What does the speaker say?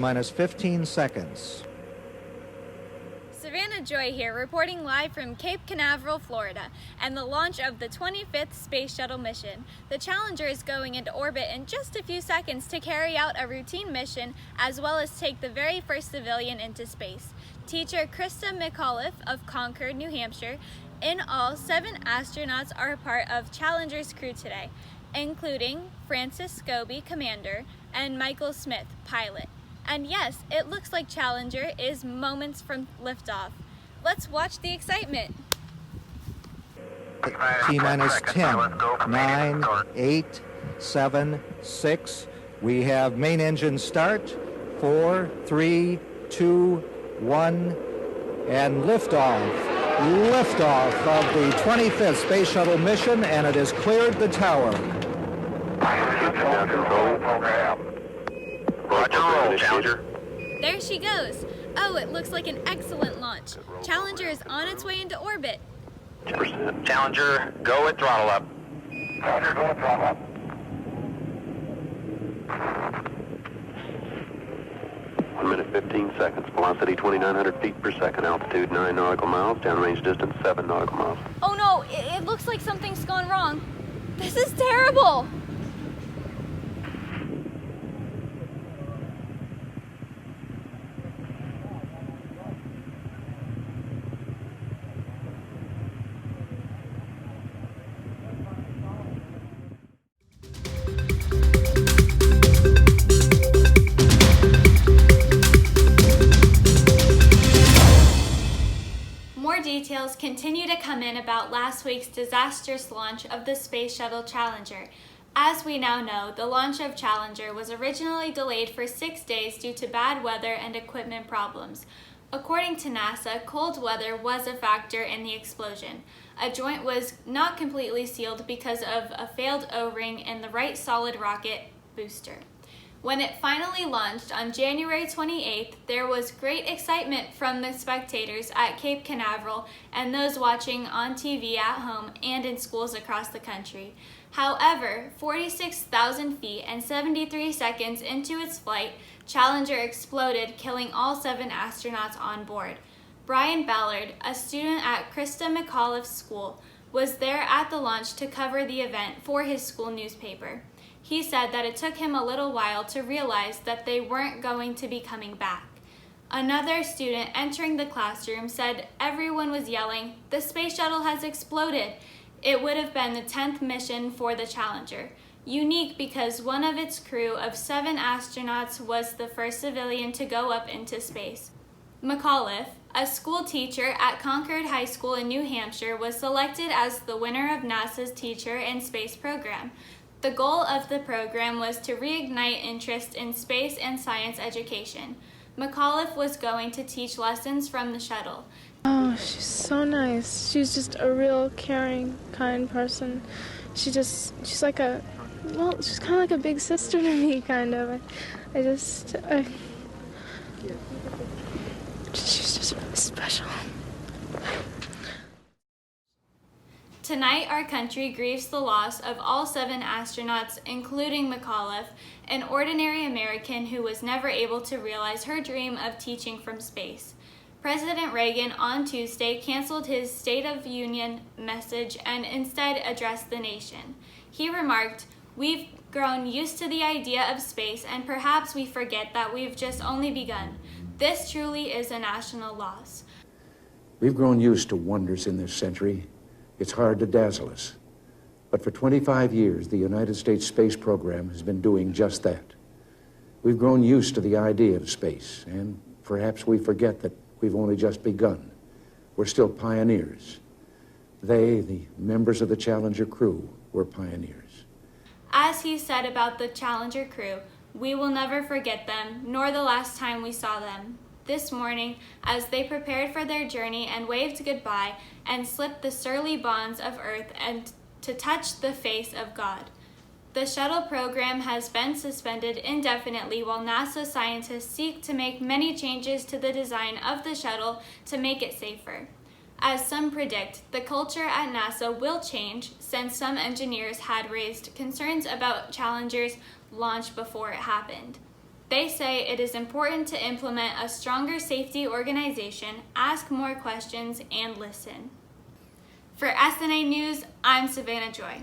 minus 15 seconds. Savannah Joy here, reporting live from Cape Canaveral, Florida, and the launch of the 25th Space Shuttle mission. The Challenger is going into orbit in just a few seconds to carry out a routine mission, as well as take the very first civilian into space. Teacher Krista McAuliffe of Concord, New Hampshire. In all, 7 astronauts are a part of Challenger's crew today, including Francis Scobie, commander, and Michael Smith, pilot. And yes, it looks like Challenger is moments from liftoff. Let's watch the excitement. T-minus 10, 9, 8, 7, 6. We have main engine start. 4, 3, 2, 1, and liftoff. Liftoff of the 25th Space Shuttle mission, and it has cleared the tower. Roger, roll, Challenger. There she goes. Oh, it looks like an excellent launch. Challenger is on its way into orbit. Challenger, go at throttle up. Challenger, go at throttle up. 1 minute 15 seconds. Velocity 2,900 feet per second. Altitude 9 nautical miles. Downrange distance 7 nautical miles. Oh no, it looks like something's gone wrong. This is terrible. More details continue to come in about last week's disastrous launch of the Space Shuttle Challenger. As we now know, the launch of Challenger was originally delayed for 6 days due to bad weather and equipment problems. According to NASA, cold weather was a factor in the explosion. A joint was not completely sealed because of a failed O-ring in the right solid rocket booster. When it finally launched on January 28th, there was great excitement from the spectators at Cape Canaveral and those watching on TV at home and in schools across the country. However, 46,000 feet and 73 seconds into its flight, Challenger exploded, killing all 7 astronauts on board. Brian Ballard, a student at Krista McAuliffe's school, was there at the launch to cover the event for his school newspaper. He said that it took him a little while to realize that they weren't going to be coming back. Another student entering the classroom said everyone was yelling, "The space shuttle has exploded." It would have been the 10th mission for the Challenger, unique because one of its crew of 7 astronauts was the first civilian to go up into space. McAuliffe, a school teacher at Concord High School in New Hampshire, was selected as the winner of NASA's Teacher in Space program. The goal of the program was to reignite interest in space and science education. McAuliffe was going to teach lessons from the shuttle. Oh, she's so nice. She's just a real caring, kind person. She's like she's kind of like a big sister to me, kind of. She's just really special. Tonight, our country grieves the loss of all 7 astronauts, including McAuliffe, an ordinary American who was never able to realize her dream of teaching from space. President Reagan on Tuesday canceled his State of the Union message and instead addressed the nation. He remarked, "We've grown used to the idea of space, and perhaps we forget that we've just only begun. This truly is a national loss." We've grown used to wonders in this century. It's hard to dazzle us. But for 25 years, the United States space program has been doing just that. We've grown used to the idea of space, and perhaps we forget that we've only just begun. We're still pioneers. They, the members of the Challenger crew, were pioneers. As he said about the Challenger crew, "We will never forget them, nor the last time we saw them." This morning, as they prepared for their journey and waved goodbye and slipped the surly bonds of Earth and to touch the face of God. The shuttle program has been suspended indefinitely while NASA scientists seek to make many changes to the design of the shuttle to make it safer. As some predict, the culture at NASA will change since some engineers had raised concerns about Challenger's launch before it happened. They say it is important to implement a stronger safety organization, ask more questions, and listen. For SNA News, I'm Savannah Joy.